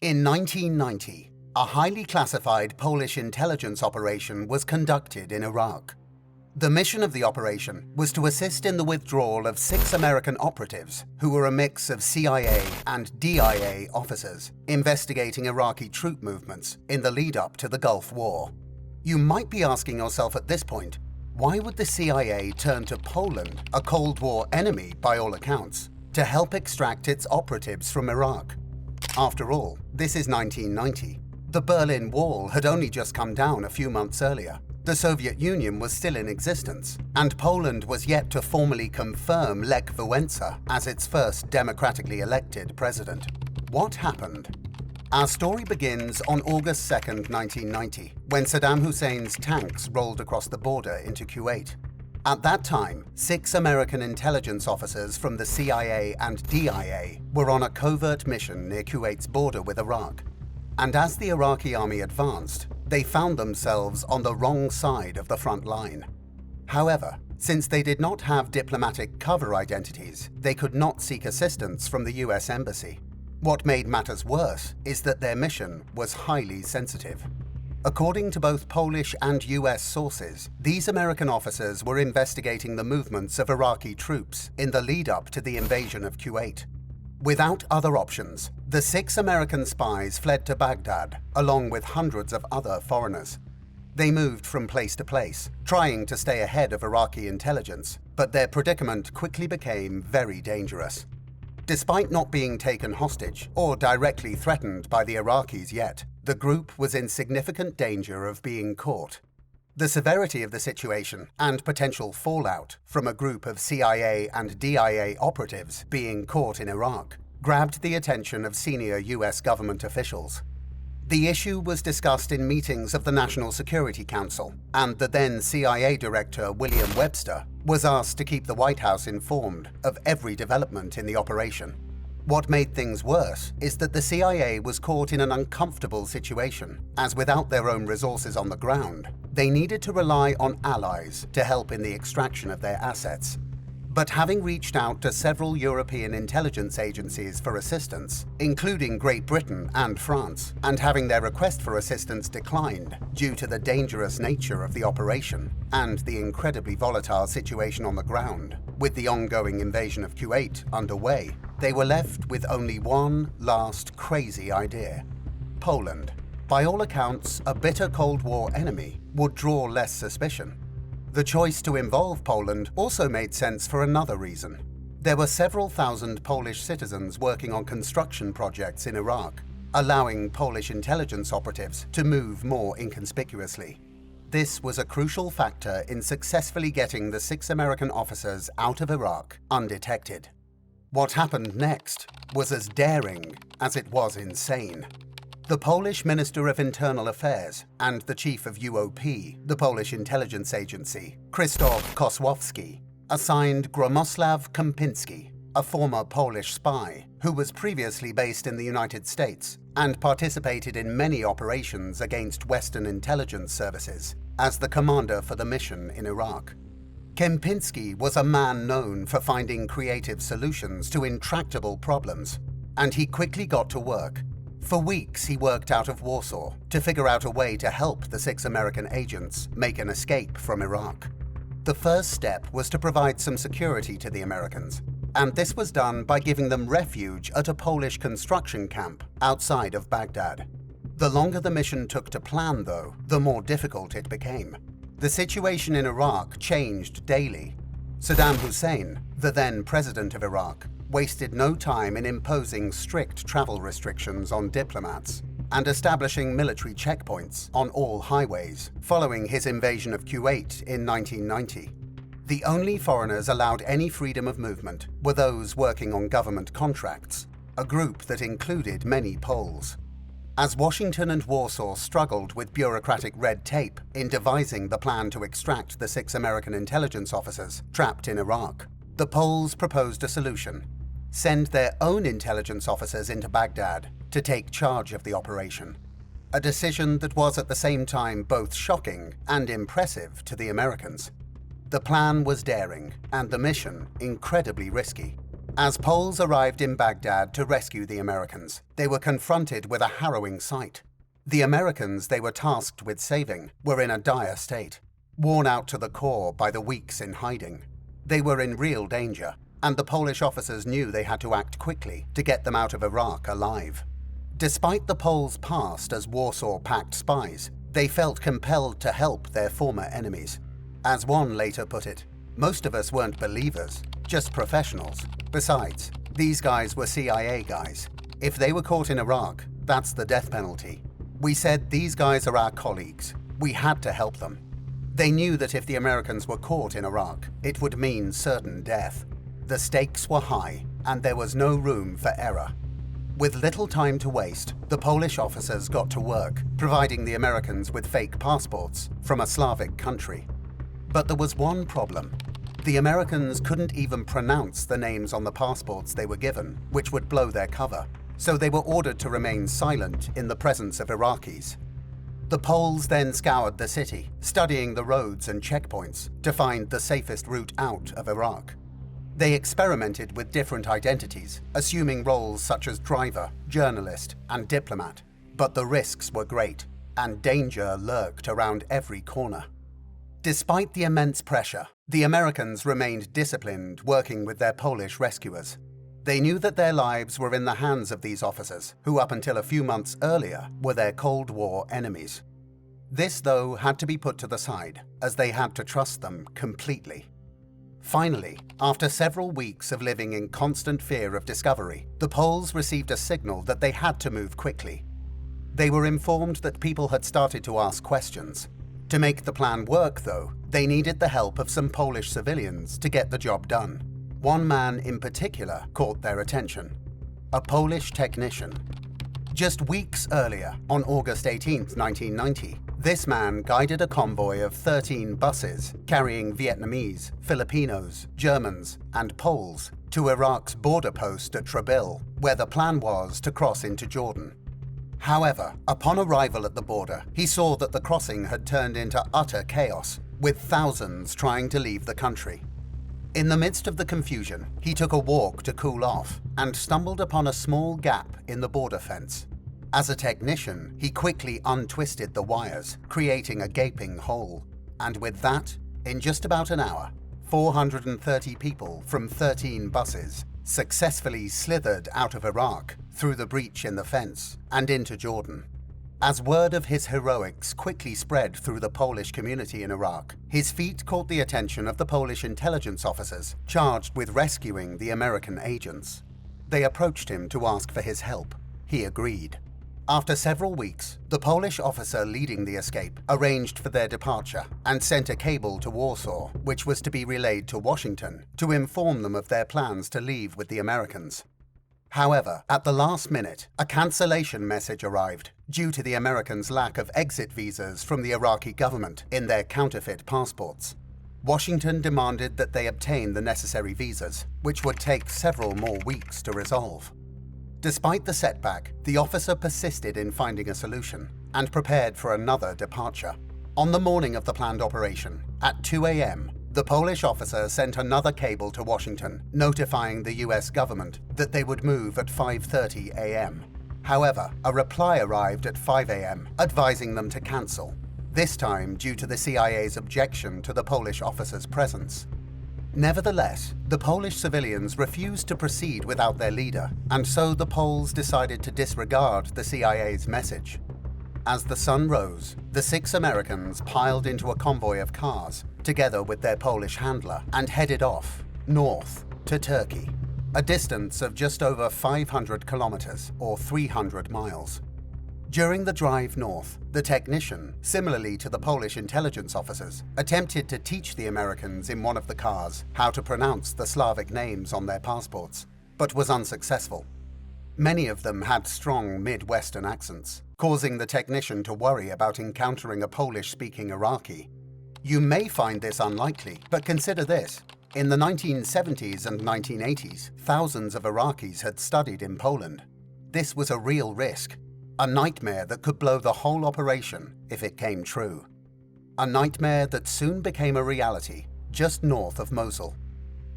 In 1990, a highly classified Polish intelligence operation was conducted in Iraq. The mission of the operation was to assist in the withdrawal of 6 American operatives who were a mix of CIA and DIA officers investigating Iraqi troop movements in the lead-up to the Gulf War. You might be asking yourself at this point, why would the CIA turn to Poland, a Cold War enemy by all accounts, to help extract its operatives from Iraq? After all, this is 1990. The Berlin Wall had only just come down a few months earlier. The Soviet Union was still in existence, and Poland was yet to formally confirm Lech Walesa as its first democratically elected president. What happened? Our story begins on August 2nd, 1990, when Saddam Hussein's tanks rolled across the border into Kuwait. At that time, 6 American intelligence officers from the CIA and DIA were on a covert mission near Kuwait's border with Iraq. And as the Iraqi army advanced, they found themselves on the wrong side of the front line. However, since they did not have diplomatic cover identities, they could not seek assistance from the US Embassy. What made matters worse is that their mission was highly sensitive. According to both Polish and US sources, these American officers were investigating the movements of Iraqi troops in the lead-up to the invasion of Kuwait. Without other options, the 6 American spies fled to Baghdad, along with hundreds of other foreigners. They moved from place to place, trying to stay ahead of Iraqi intelligence, but their predicament quickly became very dangerous. Despite not being taken hostage or directly threatened by the Iraqis yet, the group was in significant danger of being caught. The severity of the situation and potential fallout from a group of CIA and DIA operatives being caught in Iraq grabbed the attention of senior US government officials. The issue was discussed in meetings of the National Security Council, and the then CIA Director William Webster was asked to keep the White House informed of every development in the operation. What made things worse is that the CIA was caught in an uncomfortable situation, as without their own resources on the ground, they needed to rely on allies to help in the extraction of their assets. But having reached out to several European intelligence agencies for assistance, including Great Britain and France, and having their request for assistance declined due to the dangerous nature of the operation and the incredibly volatile situation on the ground, with the ongoing invasion of Kuwait underway, they were left with only one last crazy idea. Poland, by all accounts a bitter Cold War enemy, would draw less suspicion. The choice to involve Poland also made sense for another reason. There were several thousand Polish citizens working on construction projects in Iraq, allowing Polish intelligence operatives to move more inconspicuously. This was a crucial factor in successfully getting the 6 American officers out of Iraq undetected. What happened next was as daring as it was insane. The Polish Minister of Internal Affairs and the chief of UOP, the Polish intelligence agency, Krzysztof Kosłowski, assigned Gromosław Kempinski, a former Polish spy who was previously based in the United States and participated in many operations against Western intelligence services, as the commander for the mission in Iraq. Kempinski was a man known for finding creative solutions to intractable problems, and he quickly got to work. For weeks, he worked out of Warsaw to figure out a way to help the 6 American agents make an escape from Iraq. The first step was to provide some security to the Americans, and this was done by giving them refuge at a Polish construction camp outside of Baghdad. The longer the mission took to plan, though, the more difficult it became. The situation in Iraq changed daily. Saddam Hussein, the then president of Iraq, wasted no time in imposing strict travel restrictions on diplomats and establishing military checkpoints on all highways following his invasion of Kuwait in 1990. The only foreigners allowed any freedom of movement were those working on government contracts, a group that included many Poles. As Washington and Warsaw struggled with bureaucratic red tape in devising the plan to extract the 6 American intelligence officers trapped in Iraq, the Poles proposed a solution: send their own intelligence officers into Baghdad to take charge of the operation. A decision that was at the same time both shocking and impressive to the Americans. The plan was daring and the mission incredibly risky. As Poles arrived in Baghdad to rescue the Americans, they were confronted with a harrowing sight. The Americans they were tasked with saving were in a dire state, worn out to the core by the weeks in hiding. They were in real danger, and the Polish officers knew they had to act quickly to get them out of Iraq alive. Despite the Poles' past as Warsaw Pact spies, they felt compelled to help their former enemies. As one later put it, "Most of us weren't believers, just professionals. Besides, these guys were CIA guys. If they were caught in Iraq, that's the death penalty. We said these guys are our colleagues. We had to help them." They knew that if the Americans were caught in Iraq, it would mean certain death. The stakes were high, and there was no room for error. With little time to waste, the Polish officers got to work, providing the Americans with fake passports from a Slavic country. But there was one problem. The Americans couldn't even pronounce the names on the passports they were given, which would blow their cover, so they were ordered to remain silent in the presence of Iraqis. The Poles then scoured the city, studying the roads and checkpoints to find the safest route out of Iraq. They experimented with different identities, assuming roles such as driver, journalist, and diplomat. But the risks were great, and danger lurked around every corner. Despite the immense pressure, the Americans remained disciplined, working with their Polish rescuers. They knew that their lives were in the hands of these officers, who up until a few months earlier were their Cold War enemies. This, though, had to be put to the side, as they had to trust them completely. Finally, after several weeks of living in constant fear of discovery, the Poles received a signal that they had to move quickly. They were informed that people had started to ask questions. To make the plan work, though, they needed the help of some Polish civilians to get the job done. One man in particular caught their attention: a Polish technician. Just weeks earlier, on August 18, 1990, this man guided a convoy of 13 buses carrying Vietnamese, Filipinos, Germans, and Poles to Iraq's border post at Trabil, where the plan was to cross into Jordan. However, upon arrival at the border, he saw that the crossing had turned into utter chaos, with thousands trying to leave the country. In the midst of the confusion, he took a walk to cool off and stumbled upon a small gap in the border fence. As a technician, he quickly untwisted the wires, creating a gaping hole. And with that, in just about an hour, 430 people from 13 buses successfully slithered out of Iraq through the breach in the fence and into Jordan. As word of his heroics quickly spread through the Polish community in Iraq, his feat caught the attention of the Polish intelligence officers charged with rescuing the American agents. They approached him to ask for his help. He agreed. After several weeks, the Polish officer leading the escape arranged for their departure and sent a cable to Warsaw, which was to be relayed to Washington to inform them of their plans to leave with the Americans. However, at the last minute, a cancellation message arrived due to the Americans' lack of exit visas from the Iraqi government in their counterfeit passports. Washington demanded that they obtain the necessary visas, which would take several more weeks to resolve. Despite the setback, the officer persisted in finding a solution and prepared for another departure. On the morning of the planned operation, at 2 a.m., the Polish officer sent another cable to Washington, notifying the US government that they would move at 5:30 a.m. However, a reply arrived at 5 a.m., advising them to cancel, this time due to the CIA's objection to the Polish officer's presence. Nevertheless, the Polish civilians refused to proceed without their leader, and so the Poles decided to disregard the CIA's message. As the sun rose, the 6 Americans piled into a convoy of cars, together with their Polish handler, and headed off, north, to Turkey, a distance of just over 500 kilometers, or 300 miles. During the drive north, the technician, similarly to the Polish intelligence officers, attempted to teach the Americans in one of the cars how to pronounce the Slavic names on their passports, but was unsuccessful. Many of them had strong Midwestern accents, causing the technician to worry about encountering a Polish-speaking Iraqi. You may find this unlikely, but consider this. In the 1970s and 1980s, thousands of Iraqis had studied in Poland. This was a real risk. A nightmare that could blow the whole operation if it came true. A nightmare that soon became a reality just north of Mosul.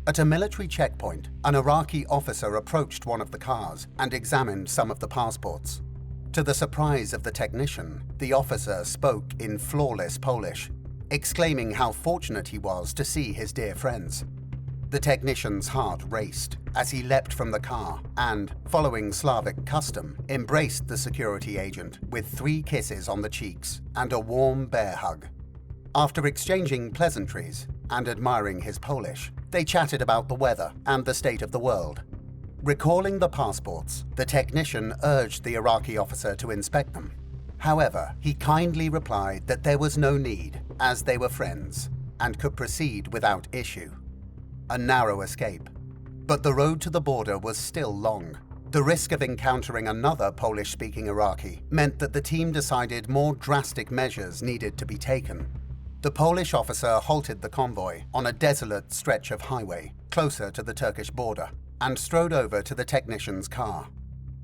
At a military checkpoint, an Iraqi officer approached one of the cars and examined some of the passports. To the surprise of the technician, the officer spoke in flawless Polish, exclaiming how fortunate he was to see his dear friends. The technician's heart raced as he leapt from the car and, following Slavic custom, embraced the security agent with 3 kisses on the cheeks and a warm bear hug. After exchanging pleasantries and admiring his Polish, they chatted about the weather and the state of the world. Recalling the passports, the technician urged the Iraqi officer to inspect them. However, he kindly replied that there was no need, as they were friends, and could proceed without issue. A narrow escape. But the road to the border was still long. The risk of encountering another Polish-speaking Iraqi meant that the team decided more drastic measures needed to be taken. The Polish officer halted the convoy on a desolate stretch of highway closer to the Turkish border and strode over to the technician's car.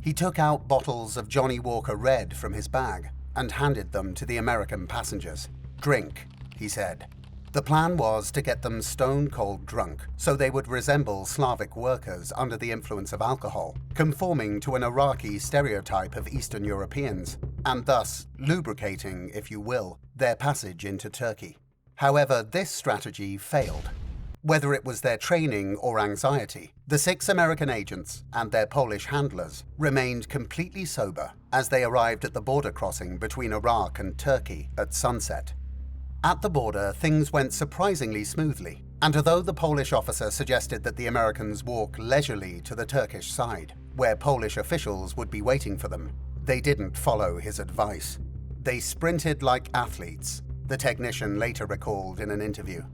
He took out bottles of Johnny Walker Red from his bag and handed them to the American passengers. "Drink," he said. The plan was to get them stone-cold drunk so they would resemble Slavic workers under the influence of alcohol, conforming to an Iraqi stereotype of Eastern Europeans, and thus lubricating, if you will, their passage into Turkey. However, this strategy failed. Whether it was their training or anxiety, the 6 American agents and their Polish handlers remained completely sober as they arrived at the border crossing between Iraq and Turkey at sunset. At the border, things went surprisingly smoothly, and although the Polish officer suggested that the Americans walk leisurely to the Turkish side, where Polish officials would be waiting for them, they didn't follow his advice. They sprinted like athletes, the technician later recalled in an interview.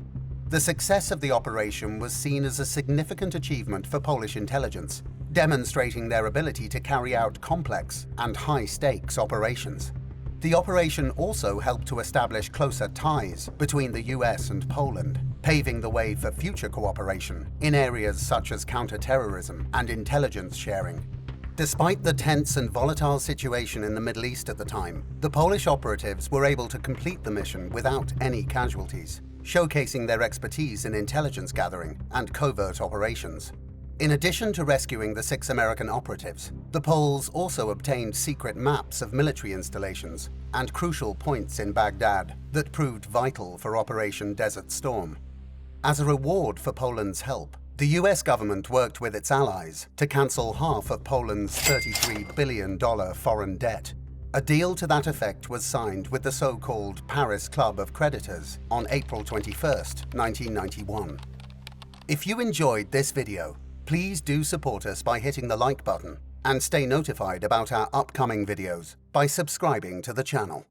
The success of the operation was seen as a significant achievement for Polish intelligence, demonstrating their ability to carry out complex and high-stakes operations. The operation also helped to establish closer ties between the US and Poland, paving the way for future cooperation in areas such as counter-terrorism and intelligence sharing. Despite the tense and volatile situation in the Middle East at the time, the Polish operatives were able to complete the mission without any casualties, showcasing their expertise in intelligence gathering and covert operations. In addition to rescuing the 6 American operatives, the Poles also obtained secret maps of military installations and crucial points in Baghdad that proved vital for Operation Desert Storm. As a reward for Poland's help, the US government worked with its allies to cancel half of Poland's $33 billion foreign debt. A deal to that effect was signed with the so-called Paris Club of Creditors on April 21, 1991. If you enjoyed this video, please do support us by hitting the like button and stay notified about our upcoming videos by subscribing to the channel.